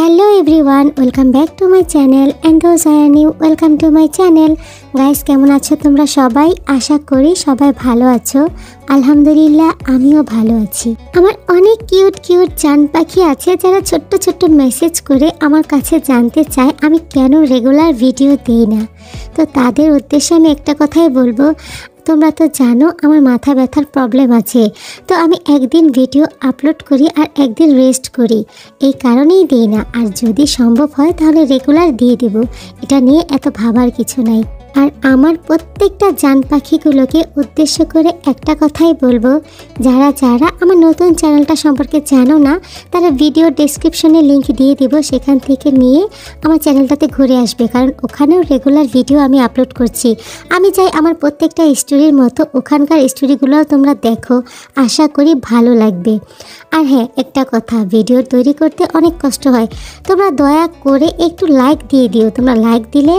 Hello everyone, welcome back to my channel and those are new, welcome to my channel. Guys, কেমন আছো তোমরা সবাই? আশা করি সবাই ভালো আছো। আলহামদুলিল্লাহ আমিও ভালো আছি। আমার অনেক কিউট জান পাখি আছে যারা ছোট্ট ছোট্ট মেসেজ করে আমার কাছে জানতে চায় আমি কেন রেগুলার ভিডিও দেই না। তো তাদের উদ্দেশ্যে আমি একটা কথাই বলবো, তোমরা তো জানো আমার মাথা ব্যথার প্রবলেম আছে, তো আমি একদিন ভিডিও আপলোড করি আর একদিন রেস্ট করি, এই কারণেই দিই না। আর যদি সম্ভব হয় তাহলে রেগুলার দিয়ে দেব, এটা নিয়ে এত ভাবার কিছু নাই। আর আমার প্রত্যেকটা জান পাখিগুলোকে উদ্দেশ্য করে একটা কথাই বলবো, যারা আমার নতুন চ্যানেলটা সম্পর্কে জানো না তারা ভিডিও ডেসক্রিপশনে লিংক দিয়ে দেব, সেখান থেকে নিয়ে আমার চ্যানেলটাতে ঘুরে আসবে, কারণ ওখানেও রেগুলার ভিডিও আমি আপলোড করছি। আমি চাই আমার প্রত্যেকটা স্টোরির মতো ওখানকার স্টোরিগুলোও তোমরা দেখো, আশা করি ভালো লাগবে। আর হ্যাঁ, একটা কথা, ভিডিও তৈরি করতে অনেক কষ্ট হয়, তোমরা দয়া করে একটু লাইক দিয়ে দিও। তোমরা লাইক দিলে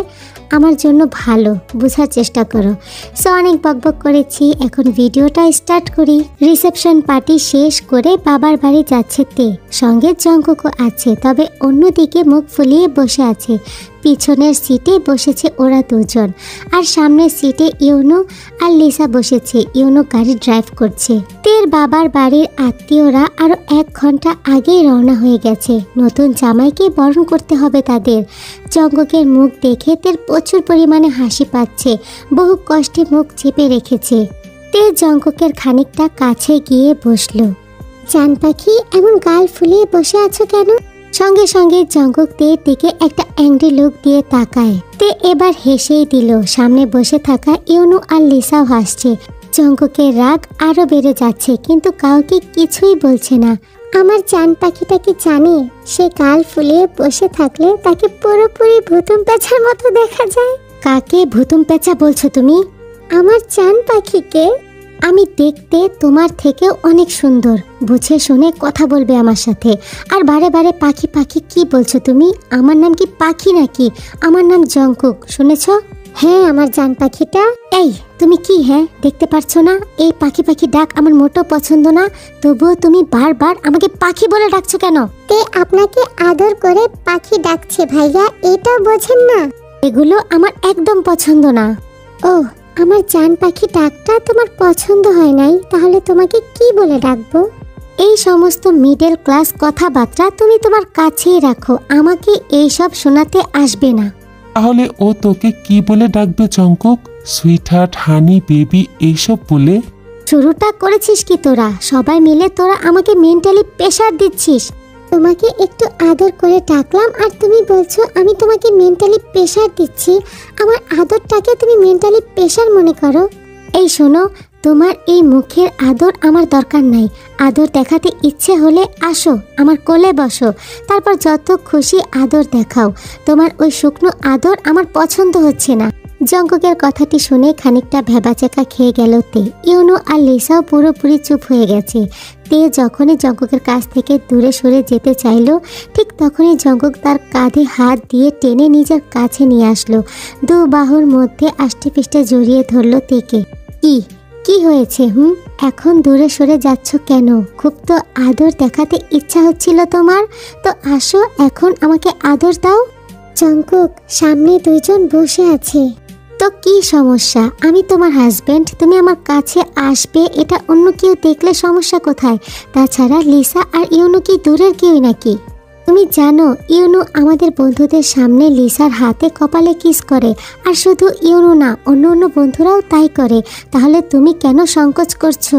আমার জন্য ভালো, বোঝার চেষ্টা করো। সো অনেক বকবক করেছি, এখন ভিডিওটা স্টার্ট করি। রিসেপশন পার্টি শেষ করে বাবার বাড়ি যাচ্ছে তে, সঙ্গে জঙ্কুকও আছে, তবে অন্যদিকে মুখ ফুলিয়ে বসে আছে। পিছনের সিটে বসেছে ওরা দুজন, আর সামনের সিটে ইউনু আর লিসা বসেছে। ইউনু গাড়ি ড্রাইভ করছে। তের বাবার বাড়ির আত্মীয়রা আরো 1 ঘন্টা আগেই রওনা হয়ে গেছে। নতুন জামাইকে বরণ করতে হবে তাদের। জঙ্কুকের মুখ দেখে তের প্রচুর পরিমাণে হাসি পাচ্ছে, বহু কষ্টে মুখ চেপে রেখেছে। তে জঙ্কুকের খানিকটা কাছে গিয়ে বসলো। জান পাখি, এমন গাল ফুলিয়ে বসে আছো কেন? সঙ্গে সঙ্গে জঙ্কুক তের দিকে একটা অ্যাংরি লুক দিয়ে তাকায়। তে এবার হেসেই দিল। সামনে বসে থাকা ইউনু আর লিসাও হাসছে। জঙ্কুকের রাগ আরো বেড়ে যাচ্ছে, কিন্তু কাউকে কিছুই বলছে না। আমার জান পাখিটা কি জানে সে গাল ফুলিয়ে বসে থাকলে তাকে পুরোপুরি ভুতুম পেঁচার মতো দেখা যায়? কাকে ভুতুম পেঁচা বলছো তুমি? আমার জান পাখিকে। আমি দেখতে তোমার থেকেও অনেক সুন্দর, বুঝে শুনে কথা বলবে আমার সাথে। আর বারে বারে পাখি পাখি কি বলছো তুমি? আমার নাম কি পাখি নাকি? আমার নাম জঙ্কুক, শুনেছ? হ্যাঁ, আমার জান পাখিটা। এই তুমি কি দেখতে পারছো না এই পাখি পাখি ডাক আমার মোটো পছন্দ না, তবুও তুমি বারবার আমাকে পাখি বলে ডাকছো কেন? তে আপনাকে আদর করে পাখি ডাকছে ভাইয়া, এটা বোঝেন না? এগুলো আমার একদম পছন্দ না। ও, আমার জান পাখি ডাকটা তোমার পছন্দ হয় নাই, তাহলে তোমাকে কি বলে ডাকবো? এই সমস্ত মিডল ক্লাস কথাবার্তা তুমি তোমার কাছেই রাখো, আমাকে এইসব শোনাতে আসবে না। তাহলে ও তোকে কি বলে ডাকবে জঙ্কুক? সুইটহার্ট, হানি, বেবি এইসব বলে? শুরুটা করেছিস কি তোরা? সবাই মিলে তোরা আমাকে মেন্টালি প্রেশার দিচ্ছিস। তোমাকে একটু আদর করে ডাকলাম আর তুমি বলছো আমি তোমাকে মেন্টালি প্রেশার দিচ্ছি। আমার আদরটাকে তুমি মেন্টালি প্রেশার মনে করো? এই শোনো, তোমার এই মুখের আদর আমার দরকার নাই। আদর দেখাতে ইচ্ছে হলে আসো, আমার কোলে বসো, তারপর যত খুশি আদর দেখাও। তোমার ওই শুকনো আদর আমার পছন্দ হচ্ছে না। জঙ্কুকের কথাটি শুনে খানিকটা ভেবাচেকা খেয়ে গেল তে। ইউনু আর লিসাও পুরোপুরি চুপ হয়ে গেছে। তে যখনই জঙ্কুকের কাছ থেকে দূরে সরে যেতে চাইল, ঠিক তখনই জঙ্কুক তার কাঁধে হাত দিয়ে টেনে নিজের কাছে নিয়ে আসলো। 2 বাহুর মধ্যে আষ্টে পিষ্টে জড়িয়ে ধরলো তেকে। কি হয়েছে? এখন দূরে সরে যাচ্ছ কেন? খুব তো আদর দেখাতে ইচ্ছা হচ্ছিল তোমার, তো আসো এখন আমাকে আদর দাও। জঙ্কুক, সামনে 2 জন বসে আছে, তো কি সমস্যা? আমি তোমার হাজবেন্ড, তুমি আমার কাছে আসবে, এটা অন্য কেউ দেখলে সমস্যা কোথায়? তাছাড়া লিসা আর ইউনু কি দূরের কেউ নাকি? তুমি জানো ইউনু আমাদের বন্ধুদের সামনে লিসার হাতে কপালে কিস করে, আর শুধু ইউনু না, অন্য বন্ধুরাও তাই করে। তাহলে তুমি কেন সংকোচ করছো?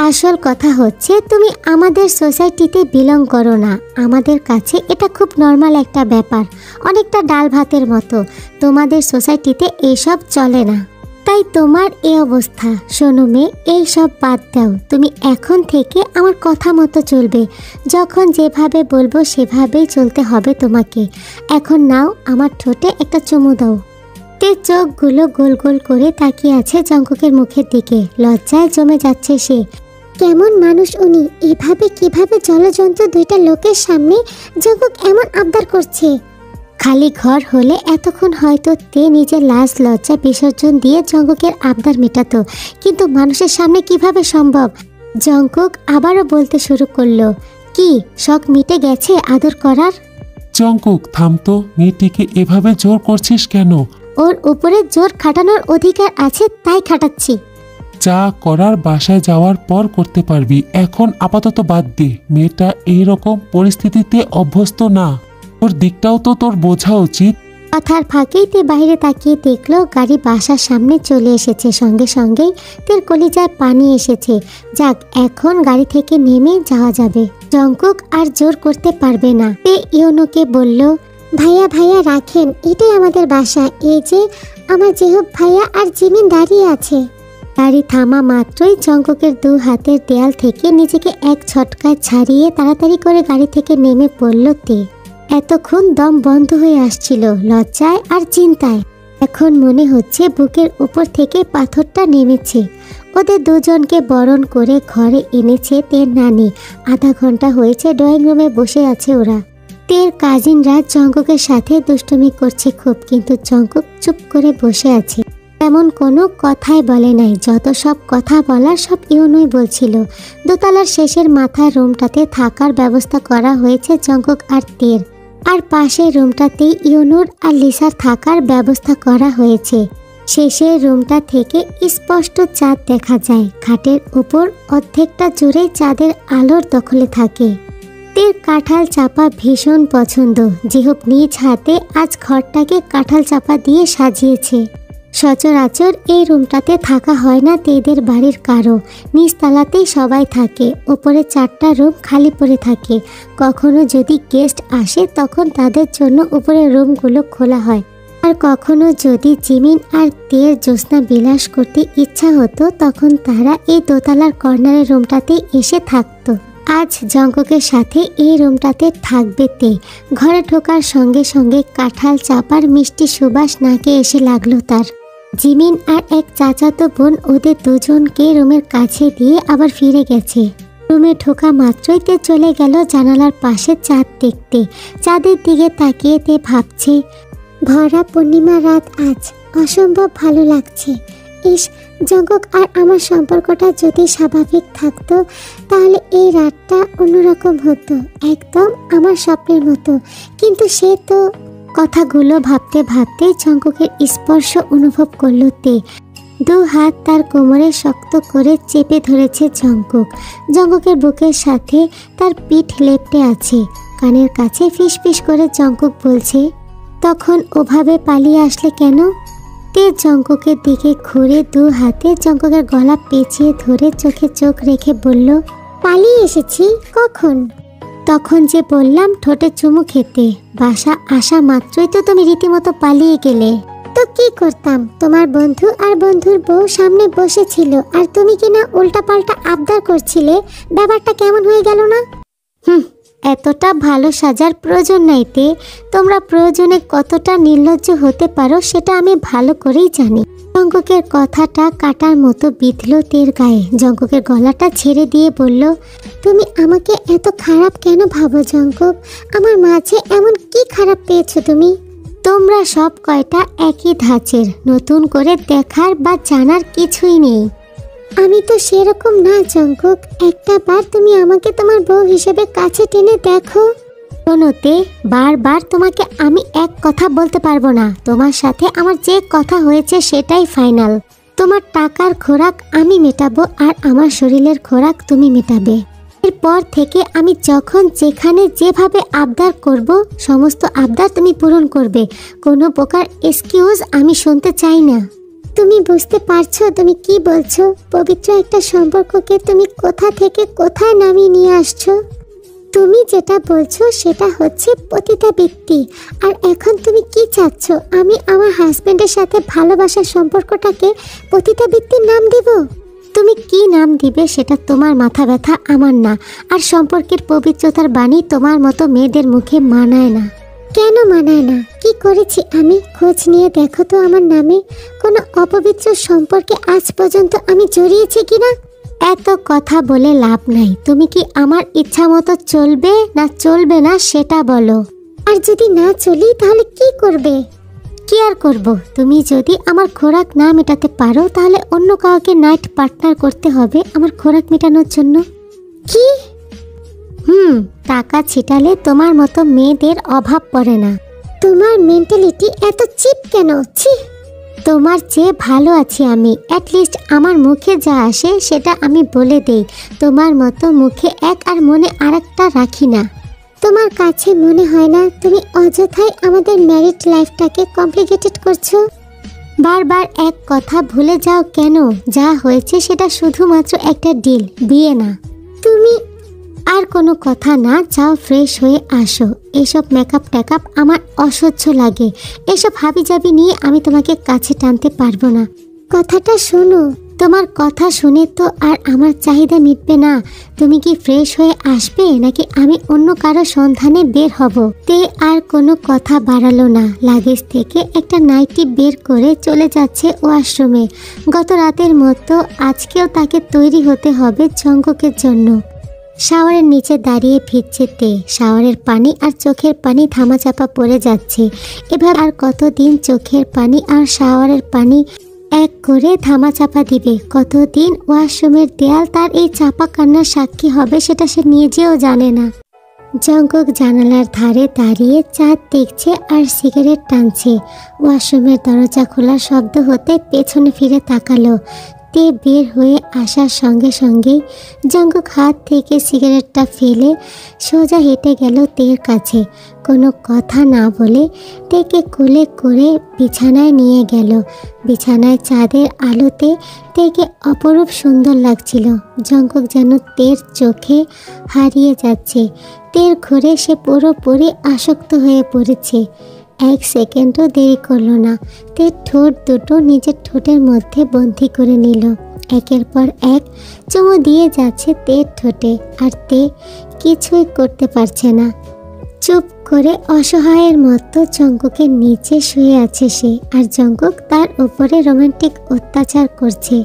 আসল কথা হচ্ছে তুমি আমাদের সোসাইটিতে বিলং করো না। আমাদের কাছে এটা খুব নর্মাল একটা ব্যাপার, অনেকটা ডাল ভাতের মতো। তোমাদের সোসাইটিতে এইসব চলে না, তাই তোমার এই অবস্থা। শোনো মেয়ে, এইসব বাদ দাও। তুমি এখন থেকে আমার কথা মতো চলবে। যখন যেভাবে বলবো সেভাবেই চলতে হবে তোমাকে। এখন নাও, আমার ঠোঁটে একটা চুমু দাও। তে চোখগুলো গোল গোল করে তাকিয়ে আছে জঙ্কুকের মুখের দিকে। লজ্জায় জমে যাচ্ছে সে। কেমন মানুষ উনি? এভাবে কিভাবে জলজন্তু 2টা লোকের সামনে জঙ্কুক এমন আবদার করছে? খালি ঘর হলে এতক্ষণ হয়তো তে নিজের লাজ লজ্জা বিসর্জন দিয়ে জঙ্কুকের আবদার মেটাতো, কিন্তু মানুষের সামনে কিভাবে সম্ভব? জঙ্কুক আবারও বলতে শুরু করলো, কি শখ মিটে গেছে আদর করার? জঙ্কুক থাম তো, মেয়েটিকে এভাবে জোর করছিস কেন? ওর উপরে জোর খাটানোর অধিকার আছে তাই খাটাচ্ছি। যা করার বাসায় যাওয়ার পর করতে পারবি, এখন আপাতত বাদ দে। মেয়েটা এইরকম পরিস্থিতিতে অভ্যস্ত না, ওর দিকটাও তো তোর বোঝা উচিত। কথার ফাঁকেই তে বাইরে তাকিয়ে দেখলো গাড়ি বাসার সামনে চলে এসেছে। সঙ্গে সঙ্গেই তের কলিজায় পানি এসেছে। যাক, এখন গাড়ি থেকে নেমে যাওয়া যাবে। জঙ্কুক আর জোর করতে পারবে না। তে ইয়োনোকে বলল, ভাইয়া ভাইয়া রাখেন, এটাই আমাদের বাসা। এই যে আমার জেহব ভাইয়া আর জিমিন দাঁড়িয়ে আছে। গাড়ি থামা মাত্রই জঙ্কুকের 2 হাতের দেয়াল থেকে নিজেকে এক ঝটকায় ছাড়িয়ে তাড়াতাড়ি করে গাড়ি থেকে নেমে পড়ল তে। এতক্ষণ দম বন্ধ হয়ে আসছিল লজ্জায় আর চিন্তায়। এখন মনে হচ্ছে বুকের উপর থেকে পাথরটা নেমেছে। ওদের দুজনকে বরণ করে ঘরে এনেছে তের নানি। আধা ঘন্টা হয়েছে ড্রয়িং রুমে বসে আছে ওরা। তের কাজিনরা জঙ্কুকের সাথে দুষ্টুমি করছে খুব, কিন্তু জঙ্কুক চুপ করে বসে আছে। তেমন কোনো কথাই বলে নাই। যত সব কথা বলার সব ইয়োনোই বলছিল। দোতলার শেষের মাথার রুমটাতে থাকার ব্যবস্থা করা হয়েছে জঙ্কুক আর তের, আর পাশের রুমটাতেই ইয়োনোর আর লিসার থাকার ব্যবস্থা করা হয়েছে। শেষের রুমটা থেকে স্পষ্ট চাঁদ দেখা যায়। খাটের উপর অর্ধেকটা জুড়ে চাঁদের আলোর দখলে থাকে। তের কাঁঠাল চাপা ভীষণ পছন্দ। জিহুব নিজ হাতে আজ ঘরটাকে কাঁঠাল চাপা দিয়ে সাজিয়েছে। সচরাচর এই রুমটাতে থাকা হয় না তেদের বাড়ির কারো। নিচতলাতেই সবাই থাকে। ওপরে 4টা রুম খালি পড়ে থাকে। কখনো যদি গেস্ট আসে তখন তাদের জন্য উপরের রুমগুলো খোলা হয়। আর কখনো যদি জিমিন আর তের জ্যোৎস্না বিলাস করতে ইচ্ছা হতো তখন তারা এই দোতলার কর্নারের রুমটাতেই এসে থাকতো। আজ জঙ্কুকের সাথে এই রুমটাতে থাকবে তে। ঘরে ঢোকার সঙ্গে সঙ্গে কাঁঠাল চাপার মিষ্টি সুবাস নাকে এসে লাগলো তার। জিমিন আর এক চাচাতো বোন ওদের দুজনকে রুমের কাছে দিয়ে আবার ফিরে গেছে। রুমে ঢোকা মাত্রই তে চলে গেল জানালার পাশে চাঁদ দেখতে। চাঁদের দিকে তাকিয়ে তে ভাবছে, ভরা পূর্ণিমা রাত আজ, অসম্ভব ভালো লাগছে। ইস, জঙ্কুক আর আমার সম্পর্কটা যদি স্বাভাবিক থাকতো তাহলে এই রাতটা অন্যরকম হতো, একদম আমার স্বপ্নের মতো। কিন্তু সে তো। কথাগুলো ভাবতে ভাবতে জঙ্কুকের স্পর্শ অনুভব করলো তে। 2 হাত তার কোমরে শক্ত করে চেপে ধরেছে জঙ্কুক। জঙ্কুকের বুকের সাথে তার পিঠ লেপ্টে আছে। কানের কাছে ফিসফিস করে জঙ্কুক বলছে, তখন ওভাবে পালিয়ে আসলে কেন? তে জঙ্কুকের দিকে ঘুরে 2 হাতে জঙ্কুকের গলা পেঁচিয়ে ধরে চোখে চোখ রেখে বলল, পালিয়ে এসেছি? কখন? তখন যে বললাম ঠোঁটে চুমু খেতে। বাসা আসা মাত্রই তো তুমি রীতিমতো পালিয়ে গেলে। তো কি করতাম? তোমার বন্ধু আর বন্ধুর বউ সামনে বসেছিল আর তুমি কিনা উল্টাপাল্টা আবদার করছিলে। ব্যাপারটা কেমন হয়ে গেল না? এতটা ভালো সাজার প্রয়োজন নাই তে। তোমরা প্রয়োজনে কতটা নির্লজ্জ হতে পারো সেটা আমি ভালো করেই জানি। জঙ্কুকের কথাটা কাটার মতো বিঁধল তের গায়ে। জঙ্কুকের গলাটা ছেড়ে দিয়ে বলল, তুমি আমাকে এত খারাপ কেন ভাবো জঙ্কুক? আমার মাঝে এমন কি খারাপ পেয়েছো তুমি? তোমরা সব কয়টা একই ধাঁচের, নতুন করে দেখার বা জানার কিছুই নেই। আমি তো সেরকম না জঙ্কুক। একটা বার তুমি আমাকে তোমার বউ হিসেবে কাছে টেনে দেখো। শোনোতে, বারবার তোমাকে আমি এক কথা বলতে পারবো না। তোমার সাথে আমার যে কথা হয়েছে সেটাই ফাইনাল। তোমার টাকার খোরাক আমি মেটাবো আর আমার শরীরের খোরাক তুমি মেটাবে। এরপর থেকে আমি যখন যেখানে যেভাবে আবদার করব সমস্ত আবদার তুমি পূরণ করবে। কোনো প্রকার এক্সকিউজ আমি শুনতে চাই না। তুমি বুঝতে পারছো তুমি কি বলছো? পবিত্র একটা সম্পর্ককে তুমি কোথা থেকে কোথায় নামিয়ে নিয়ে আসছো? তুমি যেটা বলছো সেটা হচ্ছে পতিতাবৃত্তি। আর এখন তুমি কি চাচ্ছ? আমি আমার হাজবেন্ডের সাথে ভালোবাসার সম্পর্কটাকে পতিতাবৃত্তির নাম দেব? তুমি কি নাম দিবে সেটা তোমার মাথা ব্যথা, আমার না। আর সম্পর্কের পবিত্রতার বাণী তোমার মতো মেয়েদের মুখে মানায় না। কেন মানায় না? কি করেছি আমি? খোঁজ নিয়ে দেখো তো আমার নামে কোনো অপবিত্র সম্পর্কে আজ পর্যন্ত আমি জড়িয়েছি কিনা। এত কথা বলে লাভ নাই। তুমি কি আমার ইচ্ছা মতো চলবে না চলবে না সেটা বলো। আর যদি না চলি তাহলে কি করবে? কি আর করব? তুমি যদি আমার খোরাক না মেটাতে পারো তাহলে অন্য কাউকে নাইট পার্টনার করতে হবে আমার খোরাক মেটানোর জন্য। কি? টাকা ছিটালে তোমার মতো মেয়েদের অভাব পড়ে না। তোমার মেন্টালিটি এত চিপ কেন? ছি, তোমার চেয়ে ভালো আছি আমি। অ্যাটলিস্ট আমার মুখে যা আসে সেটা আমি বলে দেই। তোমার মতো মুখে এক আর মনে আরেকটা রাখি না। তোমার কাছে মনে হয় না তুমি অযথাই আমাদের ম্যারিড লাইফটাকে কমপ্লিকেটেড করছো? বারবার এক কথা ভুলে যাও কেন? যা হয়েছে সেটা শুধুমাত্র একটা ডিল, বিয়ে না। তুমি আর কোনো কথা না, যাও ফ্রেশ হয়ে আসো। এসব মেকআপ টেকআপ আমার অসহ্য লাগে। এসব হাবিজাবি নিয়ে আমি তোমাকে কাছে টানতে পারবো না। কথাটা শোনো। তোমার কথা শুনে তো আর আমার চাহিদা মিটবে না। তুমি কি ফ্রেশ হয়ে আসবে নাকি আমি অন্য কারো সন্ধানে বের হব? তে আর কোনো কথা বাড়ালো না। লাগেজ থেকে একটা নাইটি বের করে চলে যাচ্ছে ওয়াশরুমে। গত রাতের মতো আজকেও তাকে তৈরি হতে হবে জঙ্গকের জন্য। শাওয়ারের নিচে দাঁড়িয়ে ভিজছে তে। শাওয়ারের পানি আর চোখের পানি ধামাচাপা পড়ে যাচ্ছে। এবার আর কতদিন চোখের পানি আর শাওয়ারের পানি এক করে ধামাচাপা দিবে? কতদিন ওয়াশরুমের দেয়াল তার এই চাপা কান্নার সাক্ষী হবে সেটা সে নিজেও জানে না। জঙ্গক জানালার ধারে দাঁড়িয়ে চাঁদ দেখছে আর সিগারেট টানছে। ওয়াশরুমের দরজা খোলার শব্দ হতে পেছনে ফিরে তাকালো। তে বের হয়ে আসার সঙ্গে সঙ্গেই জঙ্গক হাত থেকে সিগারেটটা ফেলে সোজা হেঁটে গেল তের কাছে। কোনো কথা না বলে তেকে কোলে করে বিছানায় নিয়ে গেল। বিছানায় চাঁদের আলোতে তেকে অপরূপ সুন্দর লাগছিল। জঙ্গক যেন তের চোখে হারিয়ে যাচ্ছে। তের ঘরে সে পুরোপুরি আসক্ত হয়ে পড়েছে। এক সেকেন্ডও দেরি করলো না। তে ঠোঁট দুটো নিজের ঠোঁটের মধ্যে বন্দি করে নিল। একের পর এক চুমু দিয়ে যাচ্ছে তের ঠোঁটে, আর তে কিছুই করতে পারছে না। চুপ করে অসহায়ের মতো জঙ্গকের নিচে শুয়ে আছে সে, আর জঙ্গক তার উপরে রোমান্টিক অত্যাচার করছে।